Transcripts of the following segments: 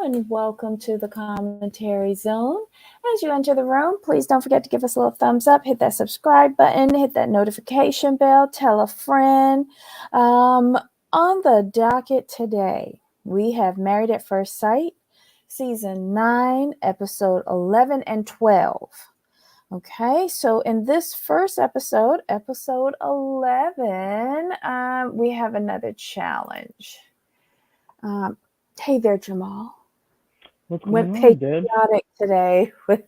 and welcome to the commentary zone. As you enter the room, please don't forget to give us a little thumbs up, hit that subscribe button, hit that notification bell, tell a friend. On the docket today, we have Married at First Sight, Season 9, Episode 11 and 12. Okay, so in this first episode, episode 11, we have another challenge. Hey there, Jamal. What's Went going on, Deb? patriotic today with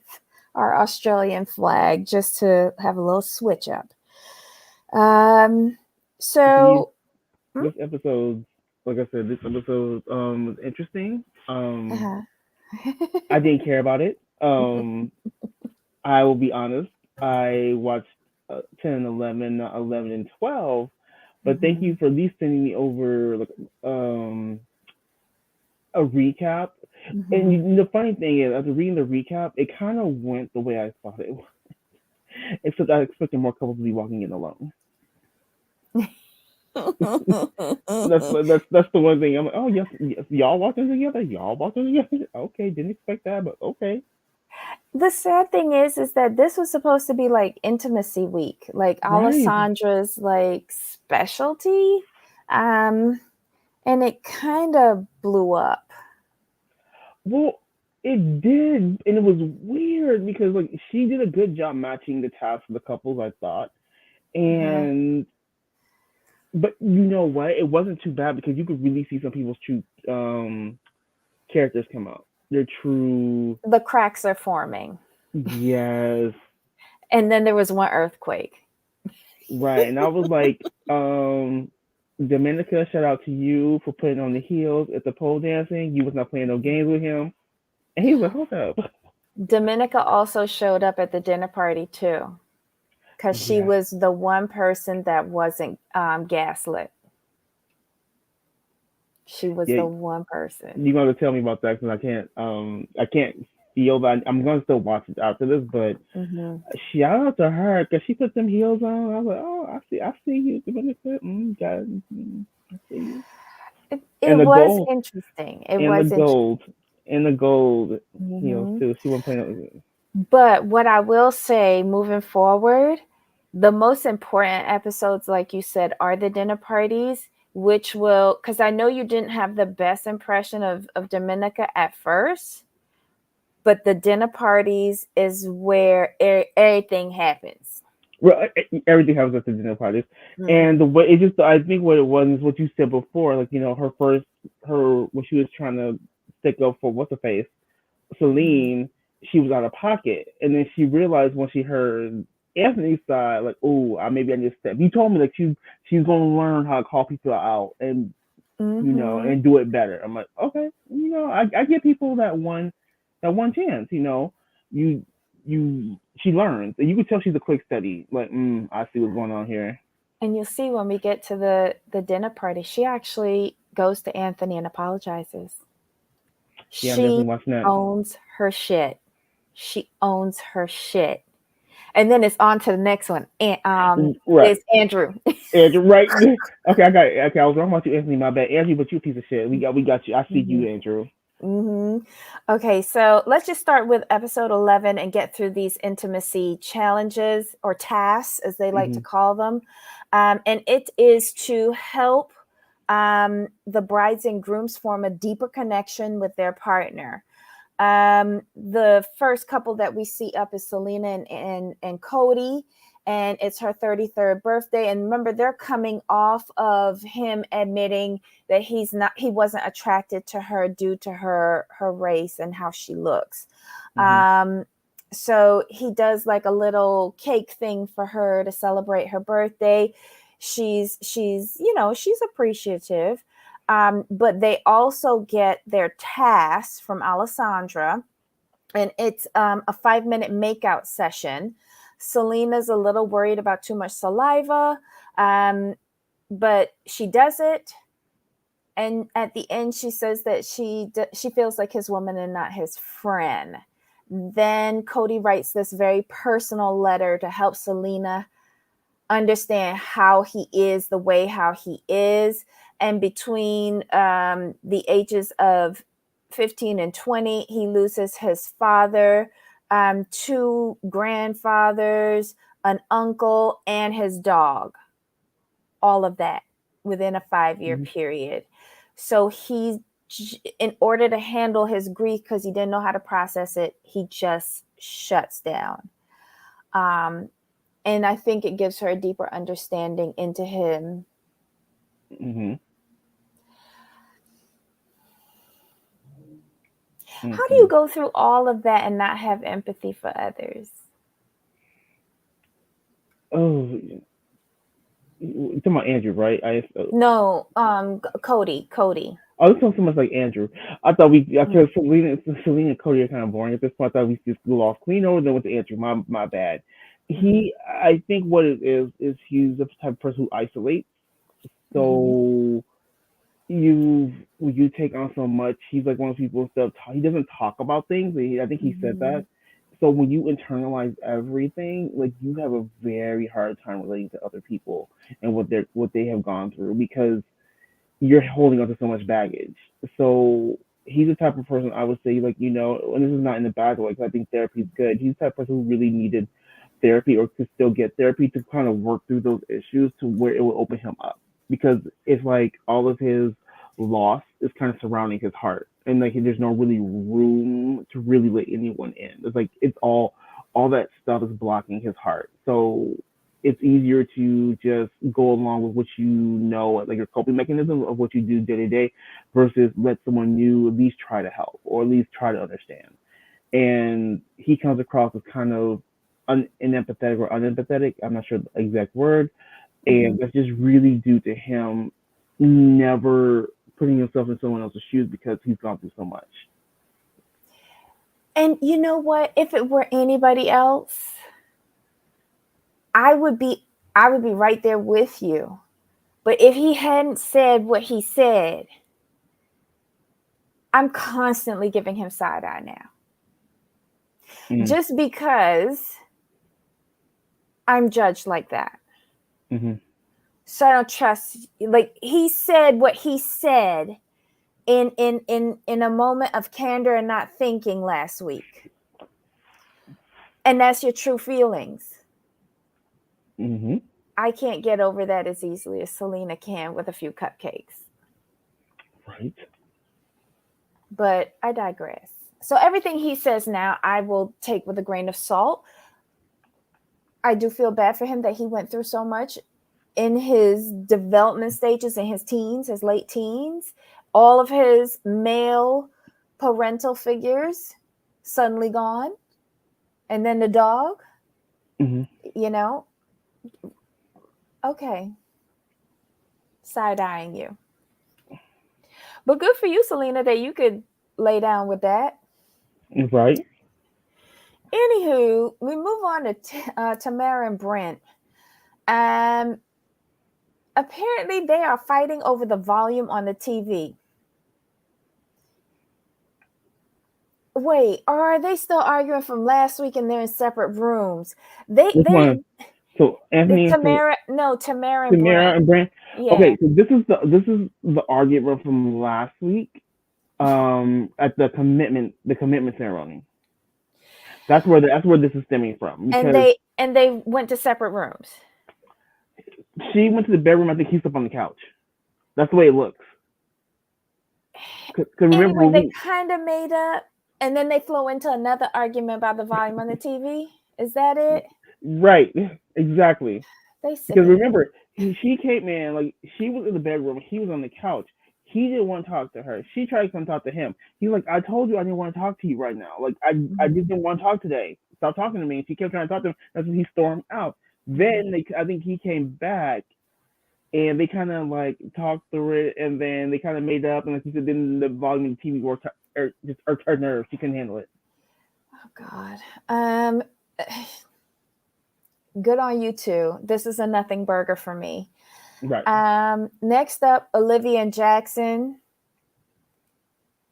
our Australian flag just to have a little switch up. These So, this episode, like I said, this episode was interesting. uh-huh. I didn't care about it. I will be honest. I watched 10 and 11, not 11 and 12. But thank Mhm. you for at least sending me over like a recap. And Mhm. the funny thing is, after reading the recap, it kind of went the way I thought it would. Except I expected more couples to be walking in alone. That's the one thing. I'm like, oh yes, yes, y'all walking together. Y'all walking together. Okay, didn't expect that, but okay. The sad thing is that this was supposed to be like intimacy week, like Right. Alessandra's like specialty, um, and it kind of blew up. Well, it did, and it was weird because like she did a good job matching the tasks for the couples. I thought, Uh-huh. and but you know what? It wasn't too bad because you could really see some people's true characters come out. Their true The cracks are forming. yes, And then there was one earthquake. right. And I was like, Dominica, shout out to you for putting on the heels at the pole dancing. You was not playing no games with him. And he was like, hold up. Dominica also showed up at the dinner party too, because she Yes. was the one person that wasn't gaslit. She was Yeah, the one person. you gonna tell me about that because I can't feel that. I'm gonna still watch it after this, but Hmm. shout out to her because she put them heels on. I was like, oh, I see you, Dominica. God, I see you. It And the was gold, interesting. It and the was gold, interesting. and the gold heels Hmm. too. She wasn't playing. But what I will say moving forward, the most important episodes, like you said, are the dinner parties, which will, because I know you didn't have the best impression of Dominica at first, but the dinner parties is where everything happens. Well, everything happens at the dinner parties, and Hmm. the way it just I think what it was is what you said before, like her first her when she was trying to stick up for what's her face Hmm. Celine, she was out of pocket, and then she realized when she heard Anthony's side, like, oh, maybe I need to step. He told me like she's gonna learn how to call people out and Hmm. and do it better. I'm like, okay, I give people that one chance. You she learns, and you can tell she's a quick study. Like, I see what's going on here. And you'll see when we get to the dinner party, she actually goes to Anthony and apologizes. Yeah, I'm She definitely watching that. owns her shit. She owns her shit. And then it's on to the next one. And Right. it's Andrew. Andrew, right? Okay, I got it. Okay, I was wrong about you, Anthony. My bad, Andrew. But you a piece of shit. We got you. I see Hmm. you, Andrew. Hmm. Okay, so let's just start with episode 11 and get through these intimacy challenges or tasks, as they like to Hmm. call them. And it is to help the brides and grooms form a deeper connection with their partner. The first couple that we see up is Selena and Cody, and it's her 33rd birthday. And remember, they're coming off of him admitting that he wasn't attracted to her due to her race and how she looks. Hmm. Um, so he does like a little cake thing for her to celebrate her birthday. She's appreciative. But they also get their tasks from Alessandra, and it's a 5-minute makeout session. Selena's a little worried about too much saliva, um, but she does it. And at the end, she says that she feels like his woman and not his friend. Then Cody writes this very personal letter to help Selena understand how he is the way how he is. And between the ages of 15 and 20, he loses his father, 2 grandfathers, an uncle, and his dog. All of that within a 5-year period. So in order to handle his grief, because he didn't know how to process it, he just shuts down. And I think it gives her a deeper understanding into him. How do you go through all of that and not have empathy for others? Oh, you're talking about Andrew, right? No, Cody. Oh, this sounds so much like Andrew. I thought Selena and Cody are kind of boring at this point. I thought we just go off clean over then with Andrew. My bad. I think what it is he's the type of person who isolates. So you take on so much. He's like one of those people that he doesn't talk about things. I think he said that. So when you internalize everything, like you have a very hard time relating to other people and what they have gone through because you're holding on to so much baggage. So he's the type of person I would say, like, and this is not in the bad way, because I think therapy is good. He's the type of person who really needed therapy or could still get therapy to kind of work through those issues to where it will open him up. Because it's like all of his loss is kind of surrounding his heart. And like there's no really room to really let anyone in. It's like it's all that stuff is blocking his heart. So it's easier to just go along with what like your coping mechanism of what you do day to day versus let someone new at least try to help or at least try to understand. And he comes across as kind of inempathetic or unempathetic. I'm not sure the exact word. And that's just really due to him never putting himself in someone else's shoes because he's gone through so much. And you know what? If it were anybody else, I would be right there with you. But if he hadn't said what he said, I'm constantly giving him side eye now. Just because I'm judged like that. So I don't trust, like he said what he said in a moment of candor and not thinking last week. And that's your true feelings. I can't get over that as easily as Selena can with a few cupcakes. Right. But I digress. So everything he says now, I will take with a grain of salt. I do feel bad for him that he went through so much in his development stages, in his teens, his late teens. All of his male parental figures suddenly gone. And then the dog, okay. Side-eyeing you. But good for you, Selena, that you could lay down with that. Right. Anywho, we move on to Tamara and Brent. Apparently, they are fighting over the volume on the TV. Wait, or are they still arguing from last week and they're in separate rooms? So Anthony, Tamara and Brent. Yeah. Okay, so this is the argument from last week, at the commitment ceremony. That's where this is stemming from. And they went to separate rooms. She went to the bedroom. I think he slept on the couch. That's the way it looks. Anyway, they kind of made up, and then they flow into another argument about the volume on the TV. Is that it? Right. Exactly. Because remember, she came in, like, she was in the bedroom. He was on the couch. He didn't want to talk to her. She tried to come talk to him. He's like, I told you I didn't want to talk to you right now. Like, I just didn't want to talk today. Stop talking to me. And she kept trying to talk to him. That's when he stormed out. Then I think he came back, and they kind of like talked through it, and then they kind of made up. And like you said, then the volume of the TV worked, just irked her nerves. She couldn't handle it. Oh God. Good on you two. This is a nothing burger for me. Right. Next up, Olivia and Jackson.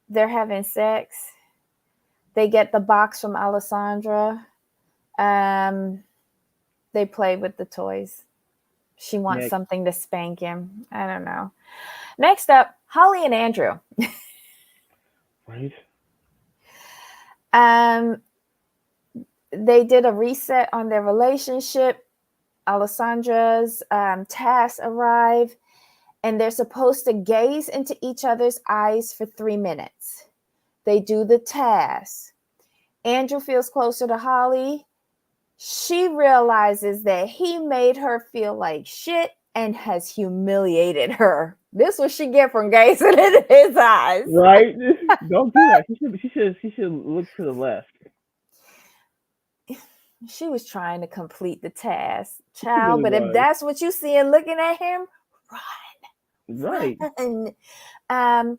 They're having sex. They get the box from Alessandra. They play with the toys. She wants something to spank him. I don't know. Next up, Holly and Andrew. Right. They did a reset on their relationship. Alessandra's tasks arrive, and they're supposed to gaze into each other's eyes for 3 minutes. They do the task. Andrew feels closer to Holly. She realizes that he made her feel like shit and has humiliated her. This what she get from gazing into his eyes. Right. Don't do that. She should look to the left. She was trying to complete the task, She child. really But if was. that's what you see and looking at him, Right. run.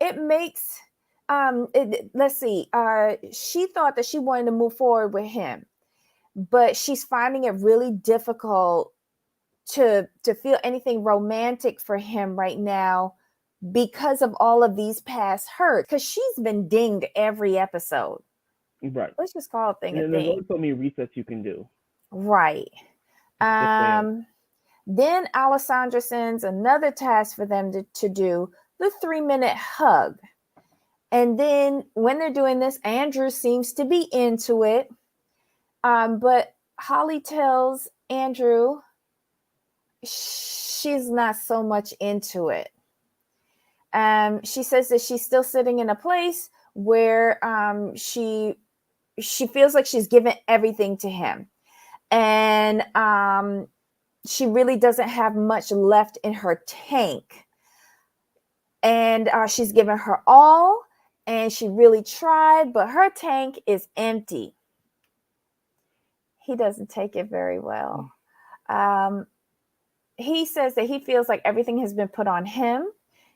It makes let's see. She thought that she wanted to move forward with him, but she's finding it really difficult to feel anything romantic for him right now because of all of these past hurts. Because she's been dinged every episode. Right. Let's just call a thing And a then there's thing. only so many resets you can do. Right. Just saying. Then Alessandra sends another task for them to do, the 3-minute hug. And then when they're doing this, Andrew seems to be into it. But Holly tells Andrew she's not so much into it. She says that she's still sitting in a place where she feels like she's given everything to him. And she really doesn't have much left in her tank. And she's given her all, and she really tried, but her tank is empty. He doesn't take it very well. He says that he feels like everything has been put on him.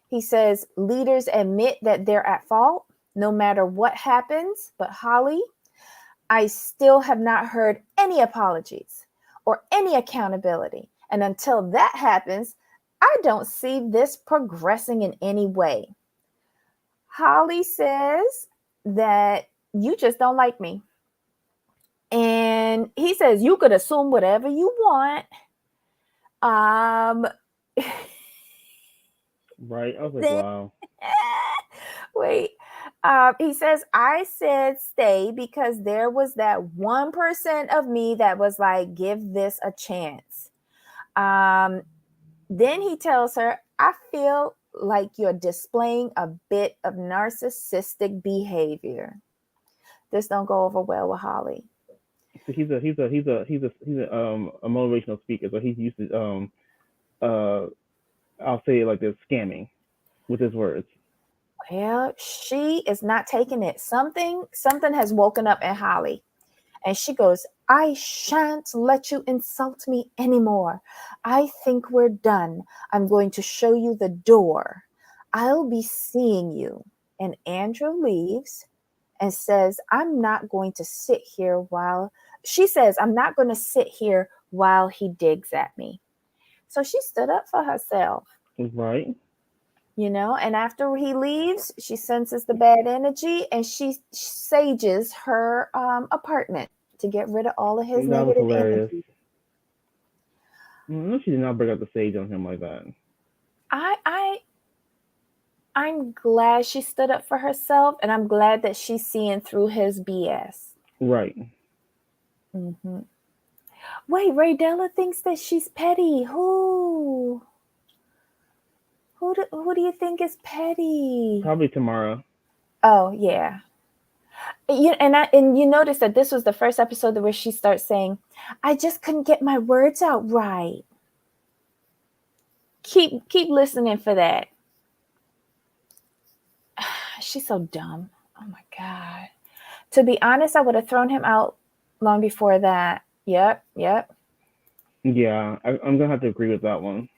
He says leaders admit that they're at fault no matter what happens. But Holly, I still have not heard any apologies or any accountability. And until that happens, I don't see this progressing in any way. Holly says that you just don't like me. And he says you could assume whatever you want. Right. I was like, wow. Wait. He says, I said stay because there was that 1% of me that was like, give this a chance. Then he tells her, I feel like you're displaying a bit of narcissistic behavior. This don't go over well with Holly. So he's a motivational speaker. So he's used to I'll say it like this, scamming with his words. Well, she is not taking it. Something has woken up in Holly. And she goes, I shan't let you insult me anymore. I think we're done. I'm going to show you the door. I'll be seeing you. And Andrew leaves and says, I'm not going to sit here while she says, I'm not going to sit here while he digs at me. So she stood up for herself. Right. And after he leaves, she senses the bad energy and she sages her apartment to get rid of all of his That was negative hilarious. energy. No, she did not break out the sage on him like that. I'm glad she stood up for herself, and I'm glad that she's seeing through his BS. Right. Mm-hmm. Wait, Raydella thinks that she's petty. Who do you think is petty? Probably Tamara. Oh yeah. And you notice that this was the first episode where she starts saying, I just couldn't get my words out right. Keep listening for that. She's so dumb. Oh my God. To be honest, I would have thrown him out long before that. Yep. Yeah, I'm going to have to agree with that one.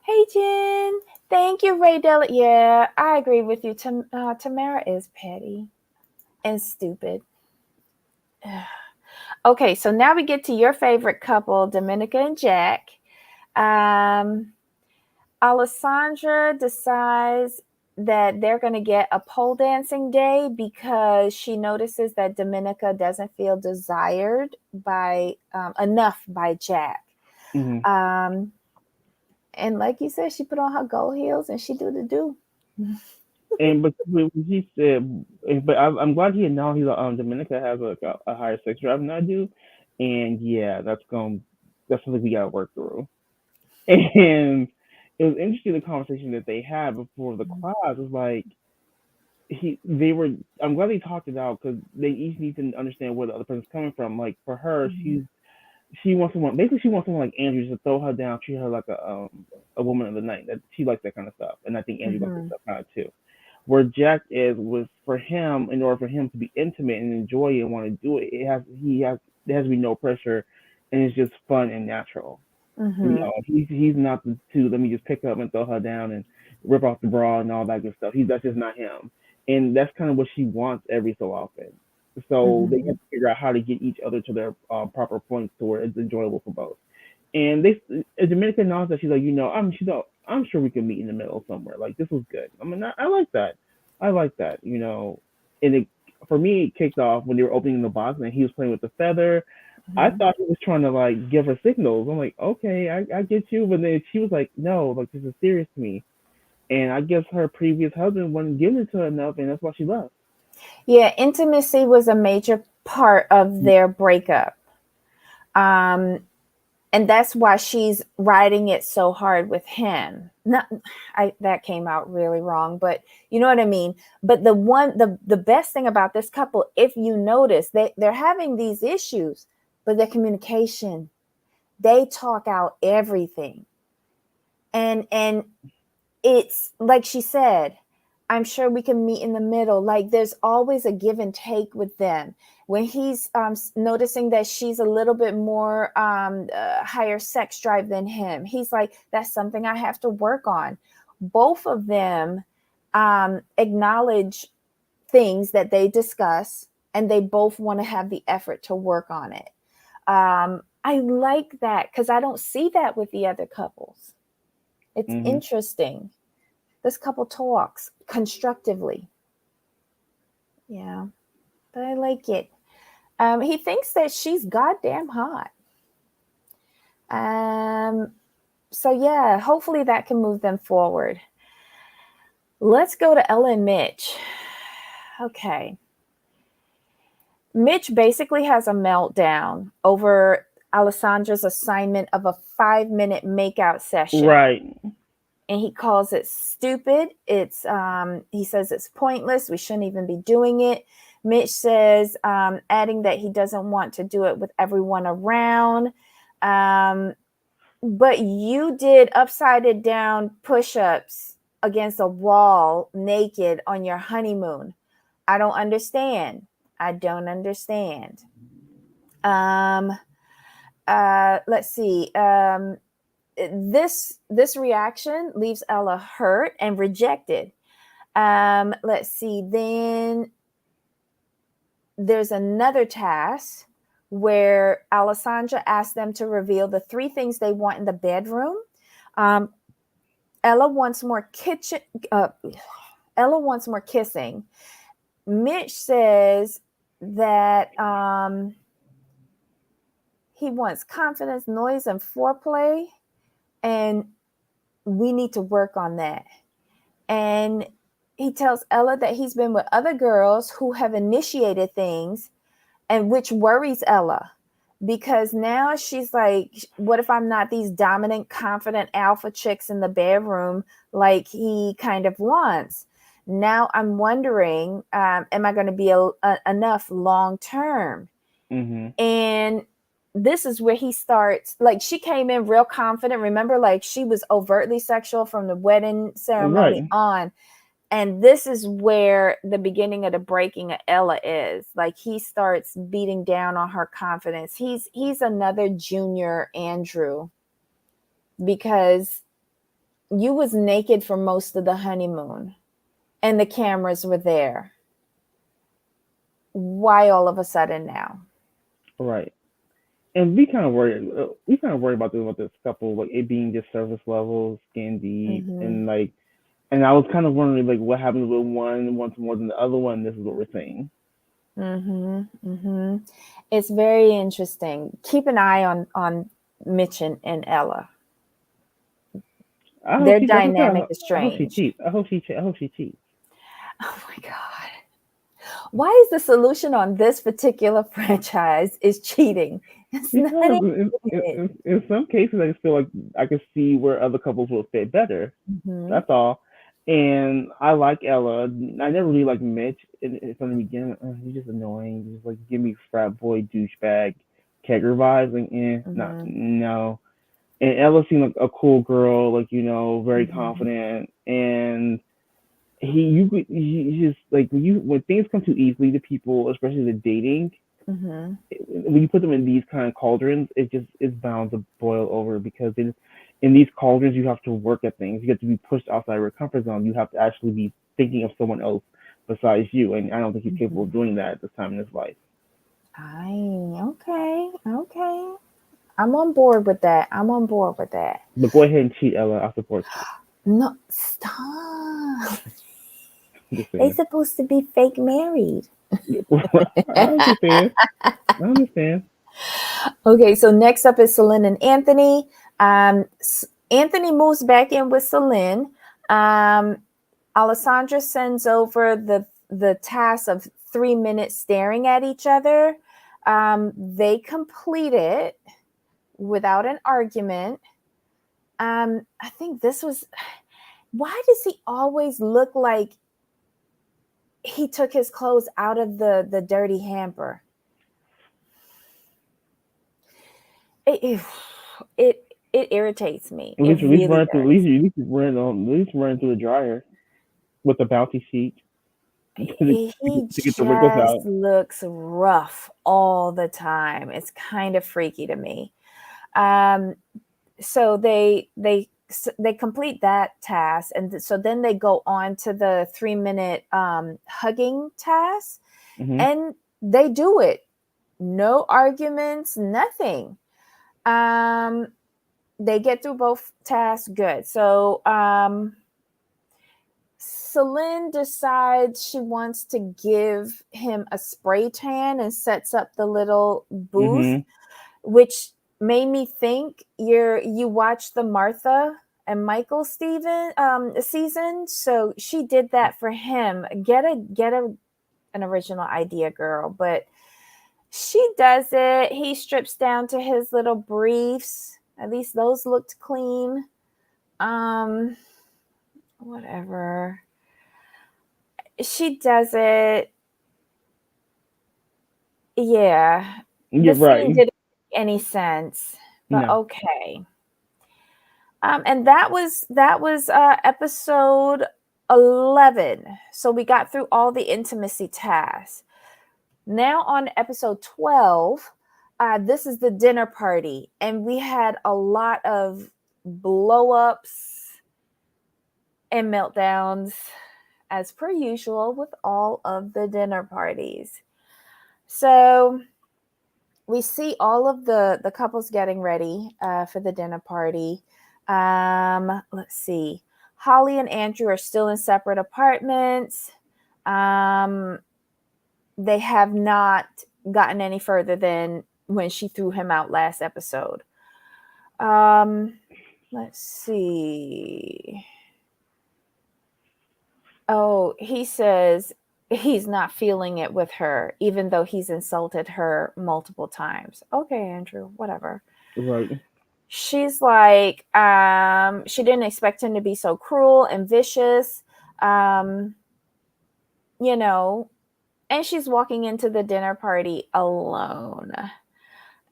Hey, Jen. Thank you, Raydella. Yeah, I agree with you. Tamara is petty and stupid. Okay, so now we get to your favorite couple, Dominica and Jack. Alessandra decides that they're going to get a pole dancing day because she notices that Dominica doesn't feel desired by enough by Jack. Mm-hmm. And like you said, she put on her gold heels and she do the do. And but when he said, but I'm glad he now he's Dominica has a higher sex drive than I do, and yeah, that's something we gotta work through. And it was interesting the conversation that they had before the class was like they were I'm glad they talked it out because they each need to understand where the other person's coming from. Like for her, Mhm. she wants someone basically she wants someone like Andrew to throw her down, treat her like a woman of the night. That she likes that kind of stuff, and I think Andrew likes that Mhm. stuff kind of too. Where Jack is was for him, in order for him to be intimate and enjoy it and want to do it, there has to be no pressure, and it's just fun and natural. Mhm. He's not the two. Let me just pick up and throw her down and rip off the bra and all that good stuff. That's just not him, and that's kind of what she wants every so often. So they have Mhm. to figure out how to get each other to their proper points to where it's enjoyable for both. And Dominican knows that she's like, I'm sure we can meet in the middle somewhere. Like this was good. I mean, I like that. I like that. And for me, it kicked off when they were opening the box and he was playing with the feather. I Mhm. thought he was trying to like give her signals. I'm like, okay, I get you. But then she was like, no, like this is serious to me. And I guess her previous husband wasn't giving it to her enough, and that's why she left. Yeah, intimacy was a major part of their breakup. Um, and that's why she's riding it so hard with him. Not, that came out really wrong, but you know what I mean. But the best thing about this couple, if you notice, they're having these issues, but their communication, they talk out everything, and it's like she said, I'm sure we can meet in the middle. Like there's always a give and take with them. When he's noticing that she's a little bit more higher sex drive than him, he's like, that's something I have to work on. Both of them acknowledge things that they discuss, and they both want to have the effort to work on it. I like that because I don't see that with the other couples. It's Hmm. interesting. This couple talks constructively. Yeah, but I like it. He thinks that she's goddamn hot. Um, so yeah, hopefully that can move them forward. Let's go to Ella and Mitch. Okay. Mitch basically has a meltdown over Alessandra's assignment of a 5-minute makeout session. Right. And he calls it stupid. He says it's pointless. We shouldn't even be doing it. Mitch says, adding that he doesn't want to do it with everyone around. Um, but you did upside down push-ups against a wall naked on your honeymoon. I don't understand. I don't understand. Um, let's see. This reaction leaves Ella hurt and rejected. Let's see. Then there's another task where Alessandra asked them to reveal the 3 things they want in the bedroom. Um, Ella wants more kitchen. Uh, Ella wants more kissing. Mitch says that he wants confidence, noise, and foreplay, and we need to work on that. And he tells Ella that he's been with other girls who have initiated things, and which worries Ella because now she's like, what if I'm not these dominant, confident alpha chicks in the bedroom like he kind of wants? Now I'm wondering, am I going to be enough long term? Hmm. And this is where he starts, like, she came in real confident. Remember, like, she was overtly sexual from the wedding ceremony Right. on. And this is where the beginning of the breaking of Ella is. Like, he starts beating down on her confidence. He's another junior Andrew, because you was naked for most of the honeymoon and the cameras were there. Why all of a sudden now? Right. And we kind of worry. We kind of worry about this couple, like it being just surface level, skin deep, Mm-hmm. and like, and I was kind of wondering like what happens with one wants more than the other one. This is what we're saying. Mm-hmm. Mm-hmm. It's very interesting. Keep an eye on Mitch and Ella. I hope Their she. Like I said, dynamic is I hope she strange. cheats. I hope she cheats. Oh my God. Why is the solution on this particular franchise is cheating? It's not Because it. in some cases, I just feel like I can see where other couples will fit better. Mhm. That's all. And I like Ella. I never really liked Mitch from the beginning. He's just annoying. He's just like give me frat boy douchebag kegger vibes. Like, not Mhm. no. And Ella seemed like a cool girl, like very Mhm. confident. And he just like when things come too easily to people, especially the dating, Mhm. when you put them in these kind of cauldrons, it just is bound to boil over because in these cauldrons you have to work at things. You have to be pushed outside your comfort zone. You have to actually be thinking of someone else besides you, and I don't think he's capable of Mhm. doing that at this time in his life. Okay. Okay. I'm on board with that. I'm on board with that. But go ahead and cheat, Ella. I support you. No, stop. I'm just They saying. supposed to be fake married. I understand. I understand. Okay, so next up is Celine and Anthony. Anthony moves back in with Celine. Um, Alessandra sends over the task of 3 minutes staring at each other. They complete it without an argument. I think this was. Why does he always look like he took his clothes out of the dirty hamper? It it, it irritates me. It At least really run through. does. At least run through the dryer with the bounty sheet He to get the wrinkles just out. looks rough all the time. It's kind of freaky to me. Um, so they complete that task, and so then they go on to the 3 minute hugging task, Hmm. and they do it. No arguments, nothing. Um, they get through both tasks good. So Celine decides she wants to give him a spray tan and sets up the little booth, Hmm. which made me think you watched the Martha and Michael Steven season, so she did that for him. Get an original idea, girl. But she does it. He strips down to his little briefs. At least those looked clean. Um, whatever. She does it. Yeah. The You're scene right. didn't make any sense, but No. okay. And that was episode 11. So we got through all the intimacy tasks. Now on episode 12, this is the dinner party, and we had a lot of blow ups and meltdowns, as per usual with all of the dinner parties. So we see all of the couples getting ready for the dinner party. Let's see. Holly and Andrew are still in separate apartments. Um, they have not gotten any further than when she threw him out last episode. Um, let's see. Oh, he says he's not feeling it with her, even though he's insulted her multiple times. Okay, Andrew, whatever. Right. She's like, she didn't expect him to be so cruel and vicious. Um, you know, and she's walking into the dinner party alone.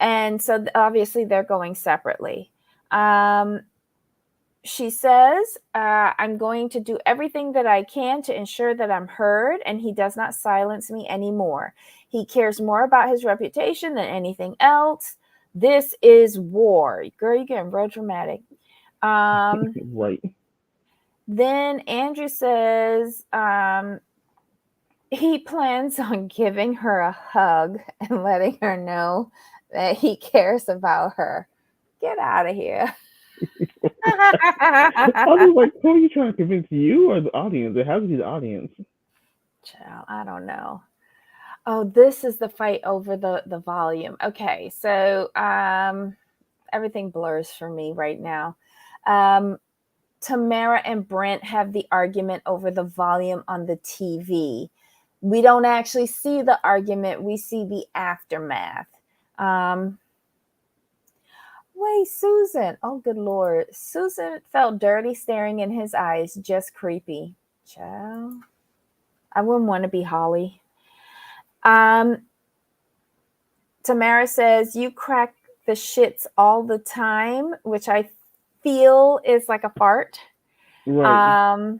And so obviously they're going separately. Um, she says, I'm going to do everything that I can to ensure that I'm heard and he does not silence me anymore. He cares more about his reputation than anything else. This is war. Girl, you're getting real dramatic. Um, Right. then Andrew says he plans on giving her a hug and letting her know that he cares about her. Get out of here. I was like, who are you trying to convince, you or the audience? It has to be the audience. Child, I don't know. Oh, this is the fight over the volume. Okay, so everything blurs for me right now. Um, Tamara and Brent have the argument over the volume on the TV. We don't actually see the argument, we see the aftermath. Wait, Susan. Oh, good Lord. Susan felt dirty staring in his eyes, just creepy. Child. I wouldn't want to be Holly. Tamara says, you crack the shits all the time, which I feel is like a fart. Right.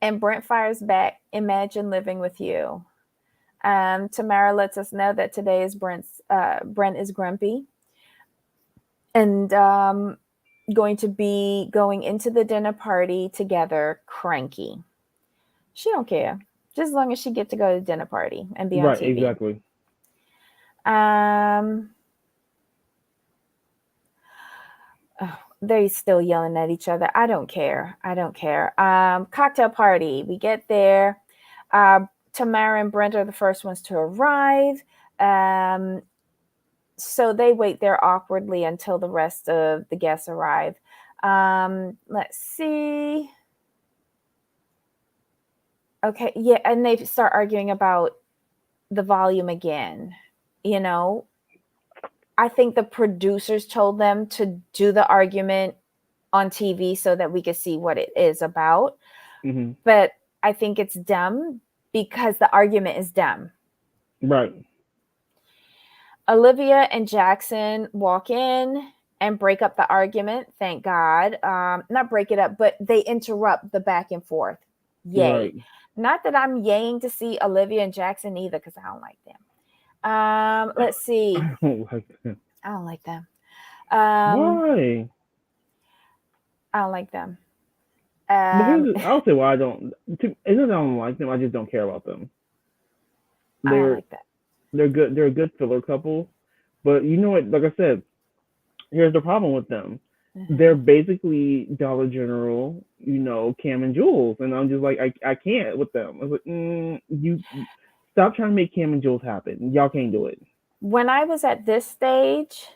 And Brent fires back, imagine living with you. Tamara lets us know that today is Brent is grumpy and going to be going into the dinner party together cranky. She don't care, just as long as she get to go to the dinner party and be on Right. TV. Exactly. Oh, they're still yelling at each other. I don't care. Cocktail party. We get there. Tamara and Brent are the first ones to arrive. So they wait there awkwardly until the rest of the guests arrive. Let's see. Okay, yeah, and they start arguing about the volume again. You know, I think the producers told them to do the argument on TV so that we could see what it is about. Mm-hmm. But I think it's dumb because the argument is dumb. Right. Olivia and Jackson walk in and break up the argument. Thank God. Not break it up, but they interrupt the back and forth. Yay. Right. Not that I'm yaying to see Olivia and Jackson either because I don't like them. Let's see. I don't like them. I don't like them. Why? I don't like them. I'll say why I don't. It's not that I don't like them. I just don't care about them. I don't like that. They're good. They're a good filler couple, but you know what? Like I said, here's the problem with them. They're basically Dollar General, Cam and Jules, and I'm just like, I can't with them. I was like, you stop trying to make Cam and Jules happen. Y'all can't do it. When I was at this stage,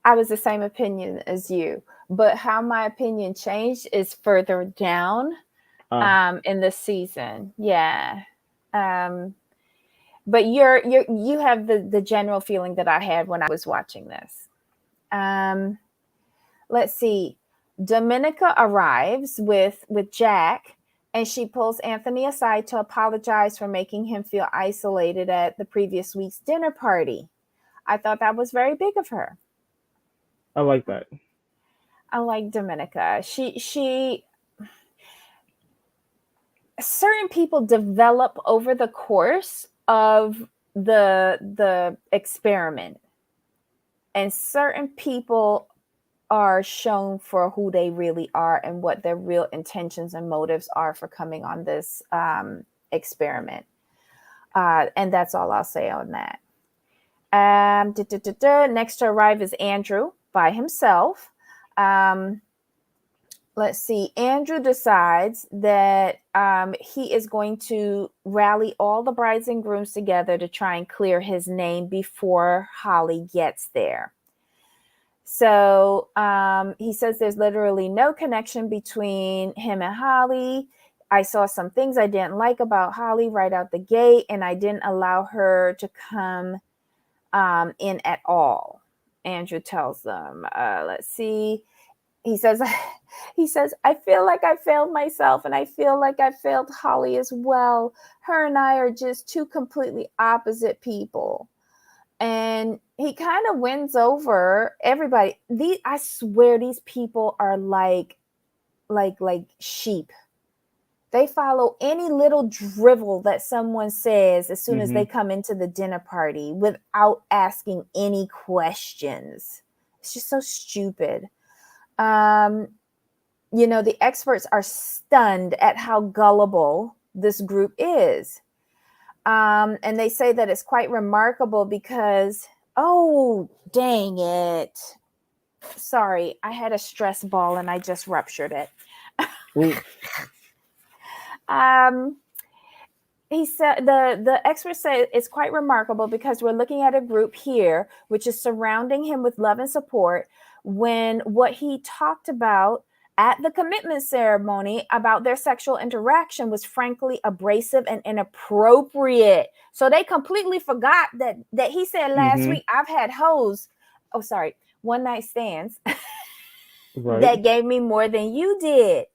I was the same opinion as you, but how my opinion changed is further down in this season. Yeah. But you have the general feeling that I had when I was watching this. Let's see. Dominica arrives with Jack, and she pulls Anthony aside to apologize for making him feel isolated at the previous week's dinner party. I thought that was very big of her. I like that. I like Dominica. She certain people develop over the course of the experiment, and certain people are shown for who they really are and what their real intentions and motives are for coming on this experiment. And that's all I'll say on that. Next to arrive is Andrew by himself. Let's see. Andrew decides that he is going to rally all the brides and grooms together to try and clear his name before Holly gets there. So he says there's literally no connection between him and Holly. I saw some things I didn't like about Holly right out the gate, and I didn't allow her to come in at all. Andrew tells them, let's see. He says, I feel like I failed myself, and I feel like I failed Holly as well. Her and I are just two completely opposite people. And he kind of wins over everybody. I swear these people are like sheep. They follow any little drivel that someone says as soon as they come into the dinner party without asking any questions. It's just so stupid. The experts are stunned at how gullible this group is. And they say that it's quite remarkable because, oh, dang it. Sorry, I had a stress ball and I just ruptured it. He said the experts say it's quite remarkable because we're looking at a group here which is surrounding him with love and support when what he talked about at the commitment ceremony about their sexual interaction was frankly abrasive and inappropriate. So they completely forgot that he said last week, I've had one night stands that gave me more than you did.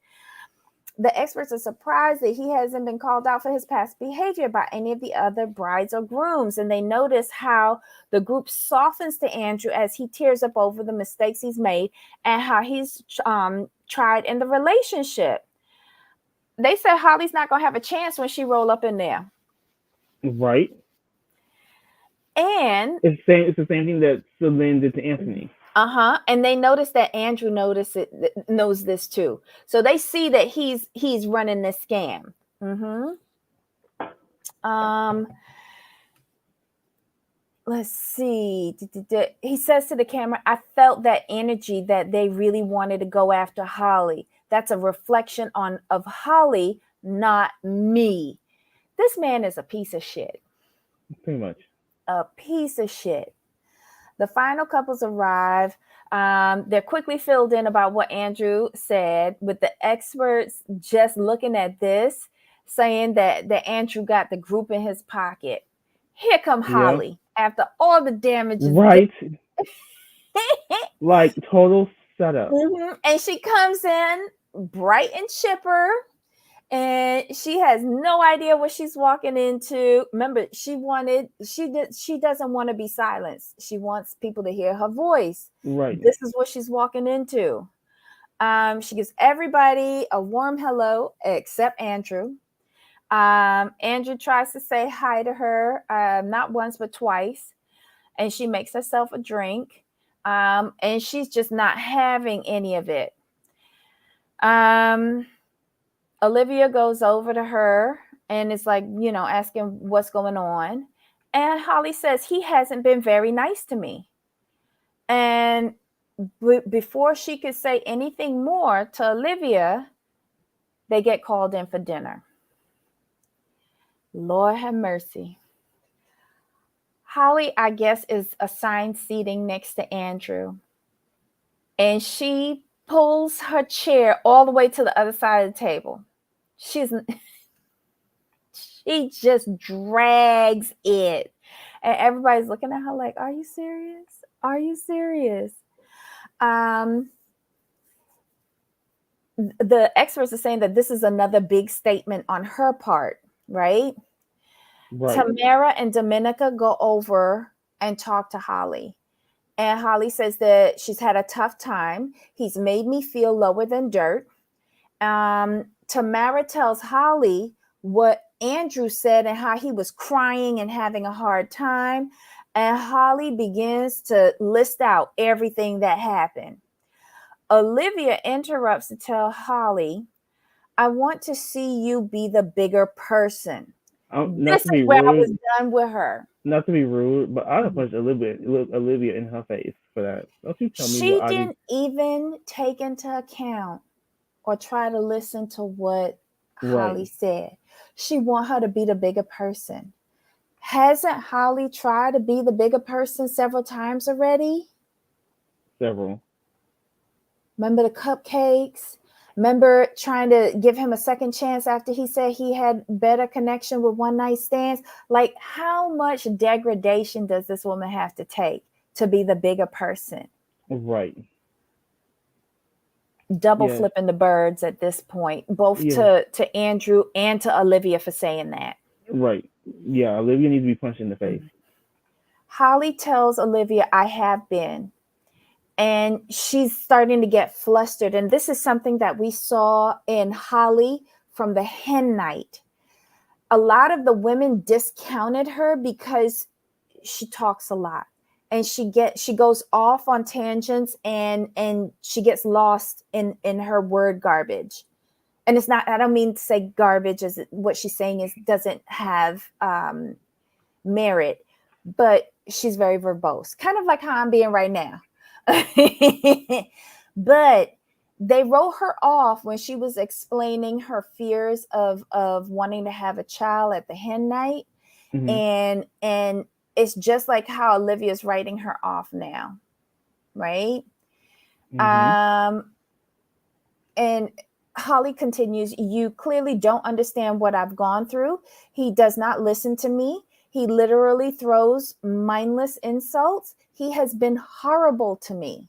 The experts are surprised that he hasn't been called out for his past behavior by any of the other brides or grooms. And they notice how the group softens to Andrew as he tears up over the mistakes he's made and how he's tried in the relationship. They said Holly's not going to have a chance when she roll up in there. Right. And it's the same thing that Celine did to Anthony. And they notice that Andrew knows this too. So they see that he's running this scam. Let's see. He says to the camera, I felt that energy that they really wanted to go after Holly. That's a reflection of Holly, not me. This man is a piece of shit. Pretty much. A piece of shit. The final couples arrive. They're quickly filled in about what Andrew said, with the experts just looking at this, saying that Andrew got the group in his pocket. Here come Holly after all the damages. Right. Like total setup. And she comes in bright and chipper. And she has no idea what she's walking into. Remember, she doesn't want to be silenced. She wants people to hear her voice. Right. This is what she's walking into. She gives everybody a warm hello except Andrew. Andrew tries to say hi to her, not once, but twice. And she makes herself a drink. And she's just not having any of it. Olivia goes over to her and is like, asking what's going on. And Holly says, he hasn't been very nice to me. And before she could say anything more to Olivia, they get called in for dinner. Lord have mercy. Holly, I guess, is assigned seating next to Andrew. And she pulls her chair all the way to the other side of the table. She just drags it. And everybody's looking at her like, are you serious? Are you serious? The experts are saying that this is another big statement on her part, right? Tamara and Dominica go over and talk to Holly. And Holly says that she's had a tough time. He's made me feel lower than dirt. Tamara tells Holly what Andrew said and how he was crying and having a hard time. And Holly begins to list out everything that happened. Olivia interrupts to tell Holly, I want to see you be the bigger person. This is where I was done with her. Not to be rude, but I'd have punched Olivia in her face for that. Don't you tell me she didn't even take into account or try to listen to what Holly said. She want her to be the bigger person. Hasn't Holly tried to be the bigger person several times already? Several. Remember the cupcakes? Remember trying to give him a second chance after he said he had better connection with one night stands? Like, how much degradation does this woman have to take to be the bigger person? Right. Double flipping the birds at this point, both to Andrew and to Olivia for saying that. Right. Yeah, Olivia needs to be punched in the face. Holly tells Olivia, I have been. And she's starting to get flustered. And this is something that we saw in Holly from the hen night. A lot of the women discounted her because she talks a lot. And she goes off on tangents and she gets lost in her word garbage. And it's not, I don't mean to say garbage as what she's saying is doesn't have merit, but she's very verbose, kind of like how I'm being right now. But they wrote her off when she was explaining her fears of wanting to have a child at the hen night. And it's just like how Olivia's writing her off now, right? and Holly continues, you clearly don't understand what I've gone through. He does not listen to me. He literally throws mindless insults. He has been horrible to me.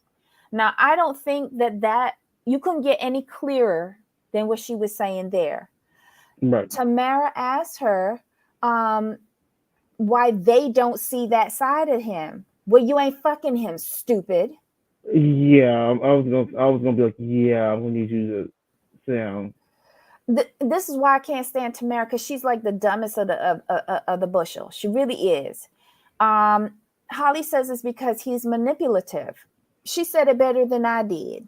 Now, I don't think that you couldn't get any clearer than what she was saying there. Right. Tamara asked her why they don't see that side of him. Well, you ain't fucking him, stupid. Yeah, I was gonna be like, yeah, I'm gonna need you to sit down. This is why I can't stand Tamara, because she's like the dumbest of the bushel. She really is. Holly says it's because he's manipulative. She said it better than I did.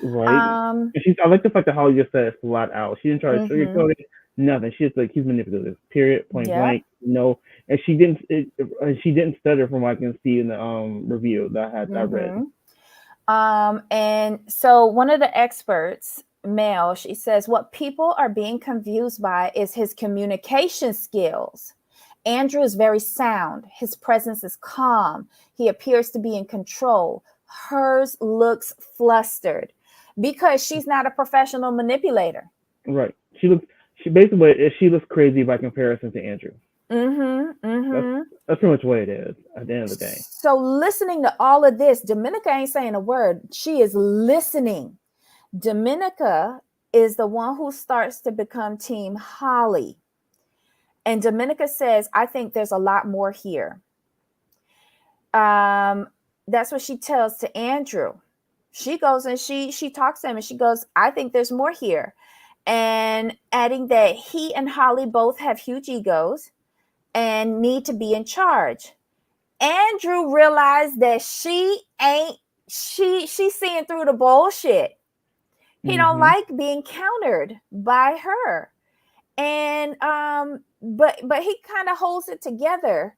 Right. Um, I like the fact that Holly just said it flat out. She didn't try to mm-hmm. sugarcoat it. Nothing. She's like, he's manipulative. Period. Point Yep. blank. No. And she didn't stutter from what I can see in the review that I read. And so one of the experts, Mel, she says what people are being confused by is his communication skills. Andrew is very sound. His presence is calm. He appears to be in control. Hers looks flustered because she's not a professional manipulator. Right. She looks crazy by comparison to Andrew. That's pretty much what it is at the end of the day. So listening to all of this, Dominica ain't saying a word. She is listening. Dominica is the one who starts to become Team Holly. And Dominica says, I think there's a lot more here. That's what she tells to Andrew. She goes and she talks to him and she goes, I think there's more here. And adding that he and Holly both have huge egos and need to be in charge. Andrew realized that she's seeing through the bullshit. He don't like being countered by her. And but he kind of holds it together.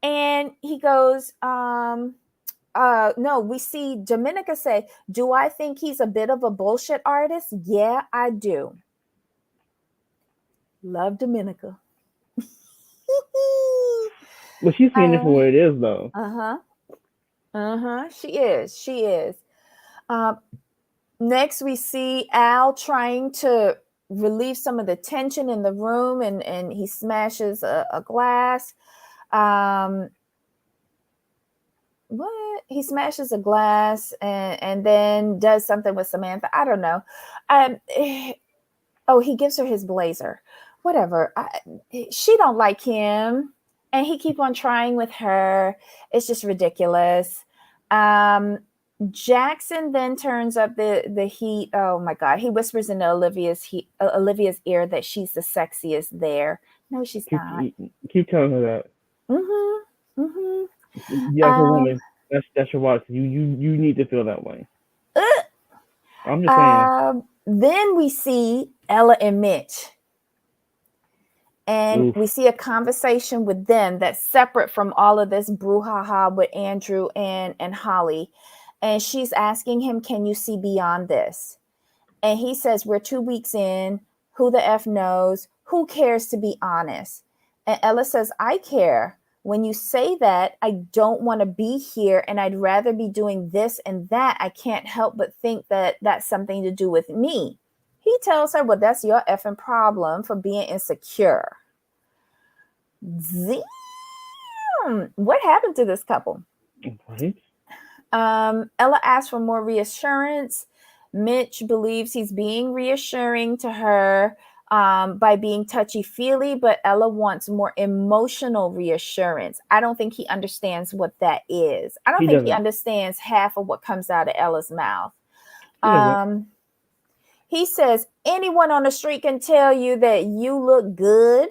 And he goes, no, we see Dominica say, do I think he's a bit of a bullshit artist? Yeah, I do. Love Dominica. But she's seeing it for what it is, though. She is. Next, we see Al trying to relieve some of the tension in the room, and he smashes a glass. What? He smashes a glass and then does something with Samantha. I don't know. He gives her his blazer. Whatever. She don't like him, and he keep on trying with her. It's just ridiculous. Jackson then turns up the heat. Oh my God. He whispers into Olivia's ear that she's the sexiest there. No, she's not. Keep telling her that. Yeah, as a woman, that's your wife. You need to feel that way. I'm just saying. Then we see Ella and Mitch. And we see a conversation with them that's separate from all of this brouhaha with Andrew and Holly. And she's asking him, can you see beyond this? And he says, we're 2 weeks in. Who the F knows? Who cares, to be honest? And Ella says, I care. When you say that, I don't want to be here and I'd rather be doing this and that. I can't help but think that that's something to do with me. He tells her, well, that's your effing problem for being insecure. Damn. What happened to this couple? Right. Ella asks for more reassurance. Mitch believes he's being reassuring to her by being touchy-feely, but Ella wants more emotional reassurance. I don't think he understands what that is. I don't think he understands half of what comes out of Ella's mouth. He says, anyone on the street can tell you that you look good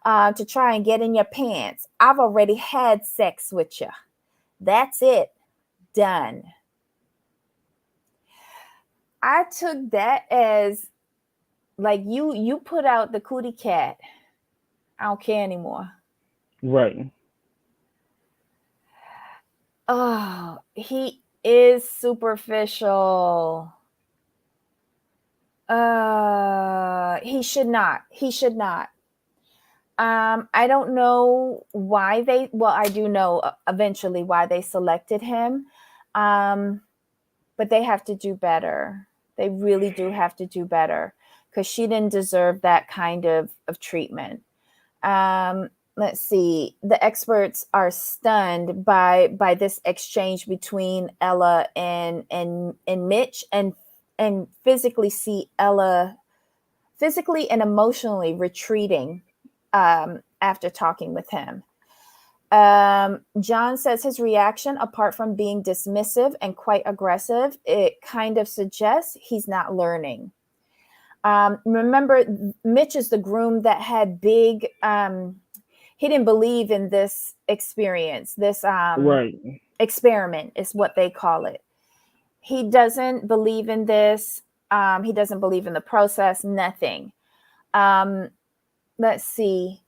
to try and get in your pants. I've already had sex with you. That's it. Done. I took that as like you put out the cootie cat. I don't care anymore. Right. Oh, he is superficial. He should not. I don't know why I do know eventually why they selected him. But they have to do better. They really do have to do better because she didn't deserve that kind of treatment. Let's see. The experts are stunned by this exchange between Ella and Mitch, and physically see Ella physically and emotionally retreating after talking with him. John says his reaction, apart from being dismissive and quite aggressive, it kind of suggests he's not learning. Remember, Mitch is the groom that had big, he didn't believe in this experience. This Right. experiment is what they call it. He doesn't believe in this. He doesn't believe in the process, nothing. Let's see.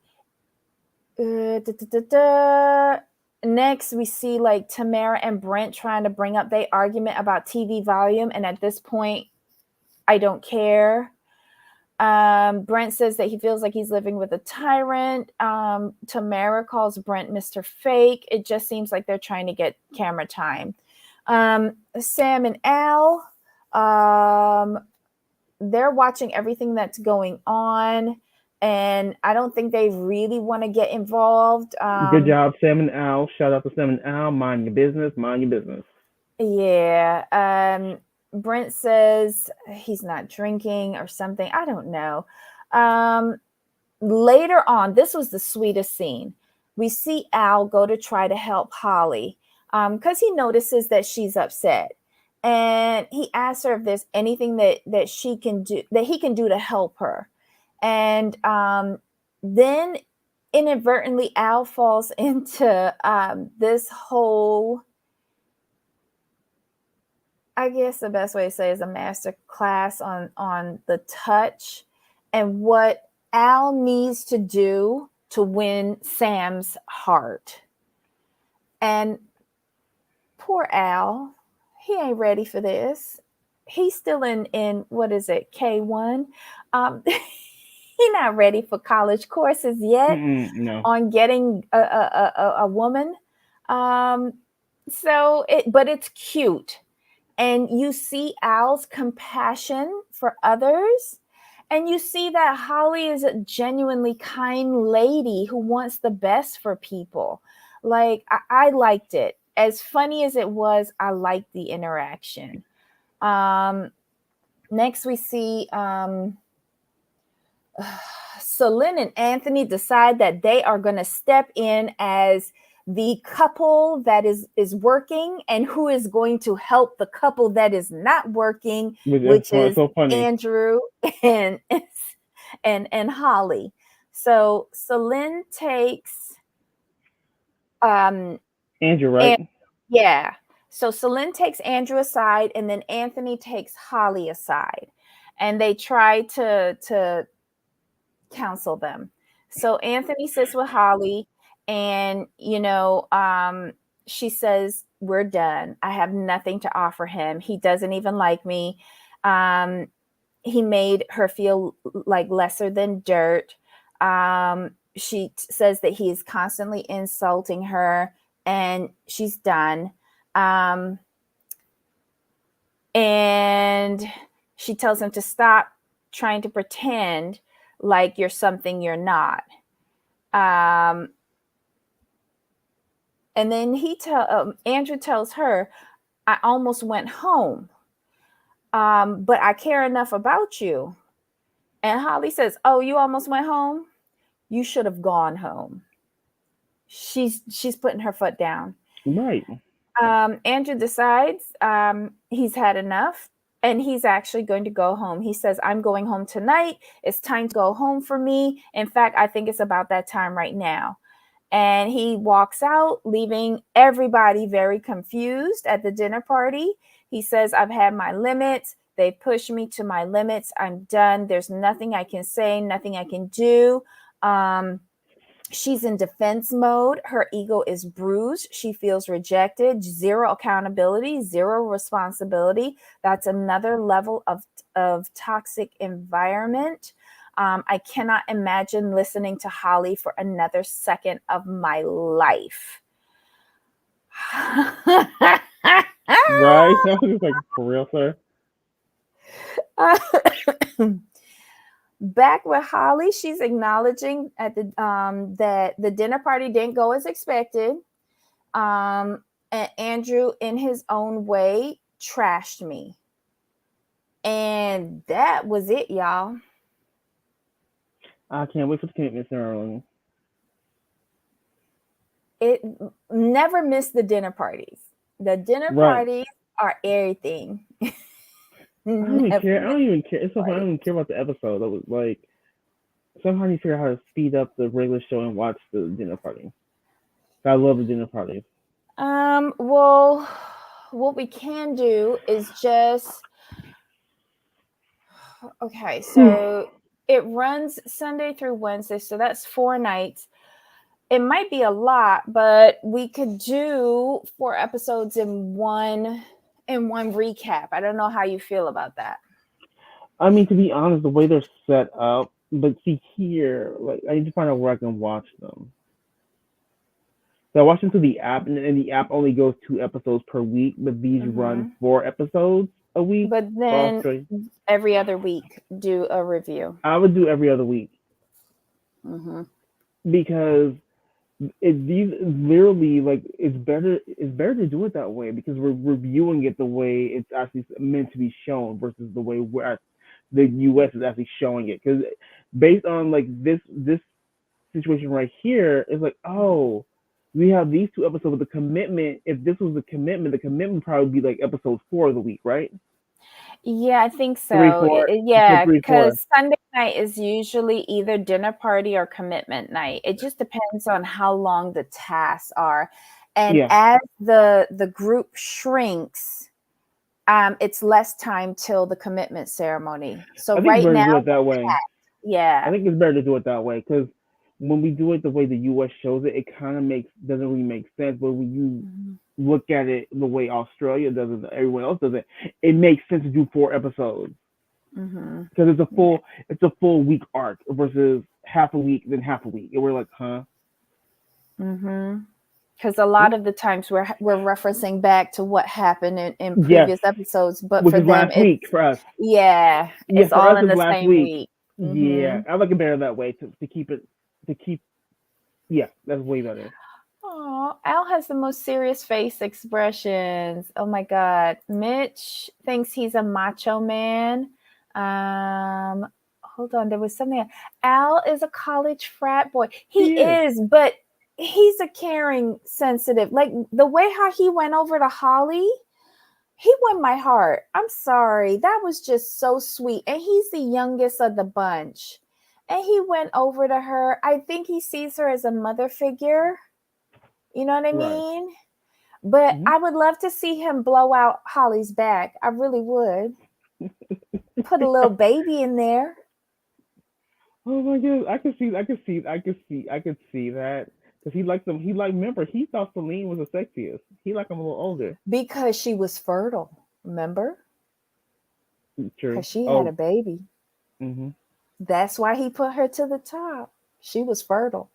Next, we see like Tamara and Brent trying to bring up their argument about TV volume. And at this point, I don't care. Brent says that he feels like he's living with a tyrant. Tamara calls Brent Mr. Fake. It just seems like they're trying to get camera time. Sam and Al, they're watching everything that's going on. And I don't think they really want to get involved. Good job, Sam and Al. Shout out to Sam and Al. Mind your business. Mind your business. Yeah. Brent says he's not drinking or something. I don't know. Later on, this was the sweetest scene. We see Al go to try to help Holly because he notices that she's upset. And he asks her if there's anything that she can do, that he can do to help her. And then inadvertently, Al falls into this whole, I guess the best way to say is a master class on the touch and what Al needs to do to win Sam's heart. And poor Al, he ain't ready for this. He's still in what is it, K1? He's not ready for college courses yet. No. On getting a woman. But it's cute. And you see Al's compassion for others. And you see that Holly is a genuinely kind lady who wants the best for people. Like, I liked it. As funny as it was, I liked the interaction. Next, we see Celine and Anthony decide that they are going to step in as the couple that is working and who is going to help the couple that is not working, which is so Andrew and Holly. So Celine takes Andrew, right? Yeah. So Celine takes Andrew aside, and then Anthony takes Holly aside, and they try to counsel them. So Anthony sits with Holly, and she says, "We're done. I have nothing to offer him. He doesn't even like me. He made her feel like lesser than dirt. She says that he is constantly insulting her, and she's done. And she tells him to stop trying to pretend like you're something you're not." And then Andrew tells her, "I almost went home, but I care enough about you." And Holly says, "Oh, you almost went home? You should have gone home." She's putting her foot down. Right. Andrew decides he's had enough, and he's actually going to go home. He says, "I'm going home tonight. It's time to go home for me. In fact, I think it's about that time right now." And he walks out, leaving everybody very confused at the dinner party. He says, "I've had my limits. They pushed me to my limits. I'm done. There's nothing I can say, nothing I can do." She's in defense mode. Her ego is bruised. She feels rejected, zero accountability, zero responsibility. That's another level of toxic environment. I cannot imagine listening to Holly for another second of my life. Right? I was just like, for real, sir? Uh, back with Holly, she's acknowledging at the that the dinner party didn't go as expected. And Andrew, in his own way, trashed me. And that was it, y'all. I can't wait for the commitment ceremony. It never miss the dinner parties. The dinner Right. parties are everything. I don't even Never care. I miss don't even care. It's the so funny. I don't party. even care about the episode. That was like somehow you figure out how to speed up the regular show and watch the dinner party. I love the dinner party. Well, what we can do is just okay. So it runs Sunday through Wednesday, so that's 4 nights. It might be a lot, but we could do 4 episodes in one recap. I don't know how you feel about that. I mean, to be honest, the way they're set up, but see here, like I need to find out where I can watch them. So I watch them through the app, and the app only goes 2 episodes per week, but these run Mm-hmm. 4 episodes a week. But then every other week, do a review. I would do every other week Mm-hmm. because these literally like it's better to do it that way because we're reviewing it the way it's actually meant to be shown versus the way the U.S. is actually showing it because based on like this situation right here, it's like, oh, we have these 2 episodes of the commitment. If this was the commitment would probably be like episode 4 of the week, right? Yeah, I think Three, so. four, episode Yeah, 3, 4. because Sunday night is usually either dinner party or commitment night. It just depends on how long the tasks are. And Yeah, as the group shrinks, it's less time till the commitment ceremony. So I think it's right better to now, do it that way. I yeah. think it's better to do it that way because when we do it the way the U.S. shows it, it kind of doesn't really make sense. But when you Mm-hmm. look at it the way Australia does it, everyone else does it, it makes sense to do 4 episodes Mm-hmm. because it's a full week arc versus half a week then half a week, and we're like, huh? Mm-hmm. Because a lot of the times we're referencing back to what happened in Yes, previous episodes, but which for is them, last it's week for us. yeah, Yeah, it's for all us in it's the last same week. week. Yeah, Mm-hmm. I like it better that way to keep it to keep. Yeah, that's way better. Oh, Al has the most serious face expressions. Oh my God. Mitch thinks he's a macho man. Hold on, there was something. Al is a college frat boy. He He is. is, but he's a caring, sensitive. Like the way how he went over to Holly, he won my heart. I'm sorry. That was just so sweet. And he's the youngest of the bunch. And he went over to her. I think he sees her as a mother figure. You know what I Right. mean? But Mm-hmm. I would love to see him blow out Holly's back. I really would. Put a little baby in there. Oh my god, I could see that because he liked them. He like remember he thought Celine was the sexiest. He liked him a little older. Because she was fertile. Remember? True. Because she had a Oh. baby. Mm-hmm. That's why he put her to the top. She was fertile.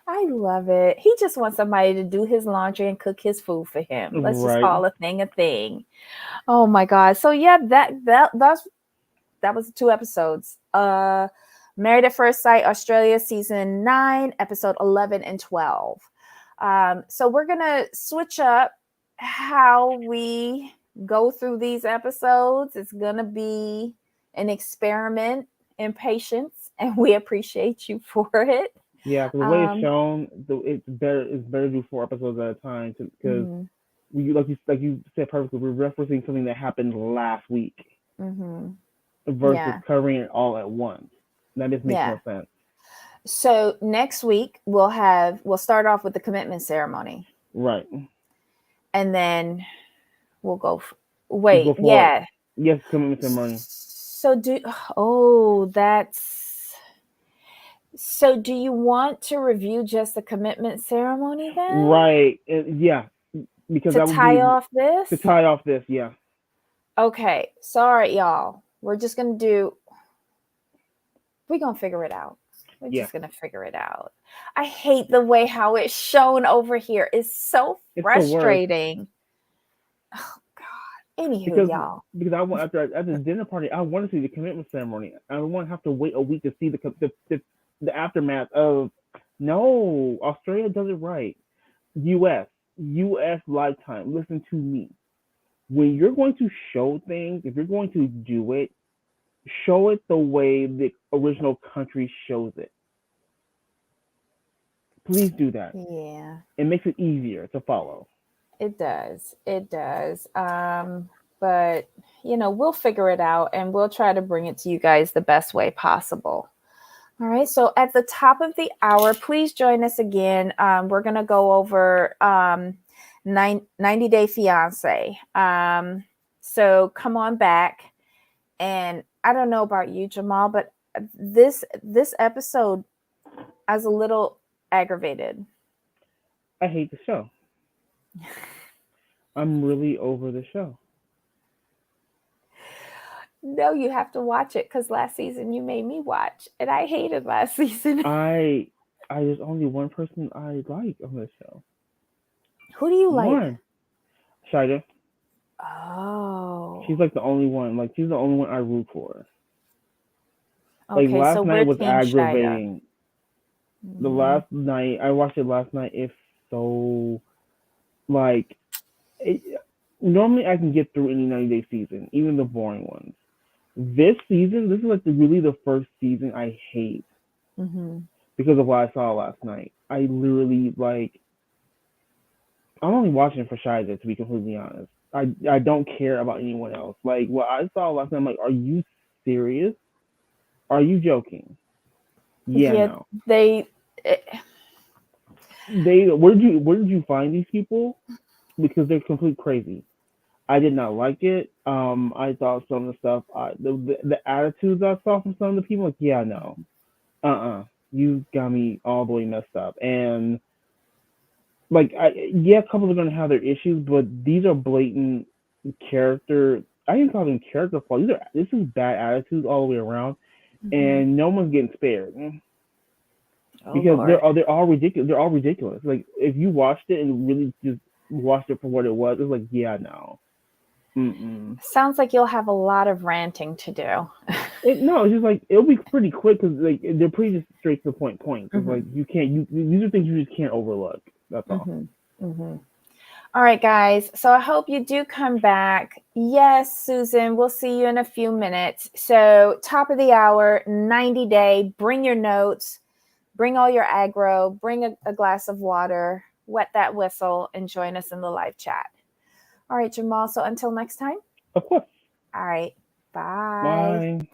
I love it. He just wants somebody to do his laundry and cook his food for him. Let's just Right. call a thing a thing. Oh my God. So yeah, that was 2 episodes. Married at First Sight, Australia, season 9, episode 11 and 12. So we're gonna switch up how we go through these episodes. It's gonna be an experiment in patience, and we appreciate you for it. Yeah, because the way it's Um, shown, it's better to do 4 episodes at a time because mhm, we like you said perfectly. We're referencing something that happened last week mhm. versus Yeah, covering it all at once. That just makes yeah. more sense. So next week we'll start off with the commitment ceremony, Right. and then we'll go. You go Wait, for it. yeah. Yes, commitment ceremony. So oh, that's so do you want to review just the commitment ceremony then Right. Yeah, because to that would tie be off this? to tie off this. Yeah. Okay, sorry y'all. We're gonna figure it out. We're Yeah. just gonna figure it out. I hate the way how it's shown over here. It's so It's the worst. frustrating. Oh God. Anywho, y'all. Because I want at the dinner party, I want to see the commitment ceremony. I don't want to have to wait a week to see the aftermath of. No, Australia does it right. U.S. Lifetime. Listen to me. When you're going to show things, if you're going to do it, show it the way the original country shows it. Please do that. Yeah. It makes it easier to follow. It does. It does. But we'll figure it out and we'll try to bring it to you guys the best way possible. All right. So at the top of the hour, please join us again. We're going to go over 90 Day Fiance. So come on back. And I don't know about you, Jamal, but this episode, I was a little aggravated. I hate the show. I'm really over the show. No, you have to watch it because last season you made me watch, and I hated last season. There's only one person I like on this show. Who do you like? One. Shida. Oh. She's like the only one. Like she's the only one I root for. Okay, like last so night was Team aggravating. Shida. The last night I watched it last night. It's so like normally I can get through any 90-day season, even the boring ones. This season, this is like really the first season I hate because of what I saw last night. I literally I'm only watching for Shida, to be completely honest. I don't care about anyone else. Like what I saw last night, I'm like, are you serious? Are you joking? Yeah, no. They where did you find these people? Because they're complete crazy. I did not like it. I thought some of the stuff, the attitudes I saw from some of the people, like, yeah, no, you got me all the way messed up. And like, couples are gonna have their issues, but these are blatant character. I can call them character flaws. This is bad attitudes all the way around, and no one's getting spared because they're all ridiculous. They're all ridiculous. Like if you watched it and really just watched it for what it was, it's like, yeah, no. Sounds like you'll have a lot of ranting to do. No, it's just like it'll be pretty quick because like they're pretty just straight to the point. Cause like you can't. These are things you just can't overlook. That's all. All right, guys. So I hope you do come back. Yes, Susan, we'll see you in a few minutes. So top of the hour, 90 Day. Bring your notes. Bring all your aggro. Bring a glass of water. Wet that whistle and join us in the live chat. All right, Jamal. So until next time. Of course. All right. Bye. Bye.